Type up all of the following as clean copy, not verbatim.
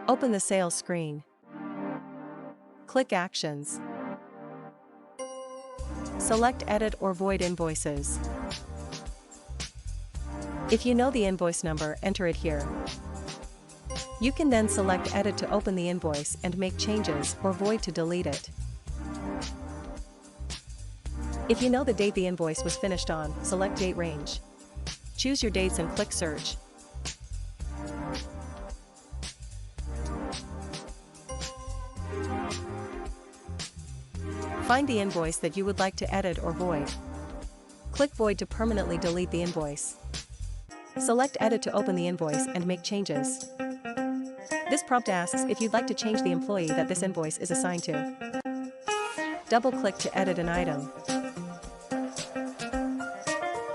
Open the sales screen. Click Actions. Select Edit or Void Invoices. If you know the invoice number, enter it here. You can then select Edit to open the invoice and make changes, or Void to delete it. If you know the date the invoice was finished on, select Date Range. Choose your dates and click Search. Find the invoice that you would like to edit or void. Click Void to permanently delete the invoice. Select Edit to open the invoice and make changes. This prompt asks if you'd like to change the employee that this invoice is assigned to. Double-click to edit an item.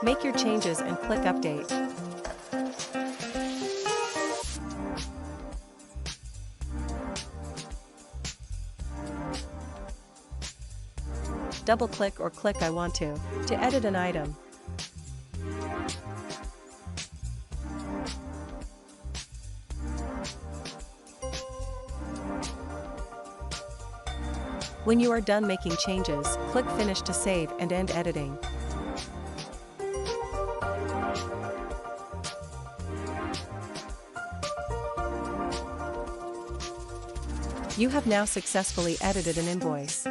Make your changes and click Update. Double-click or click I want to edit an item. When you are done making changes, click Finish to save and end editing. You have now successfully edited an invoice.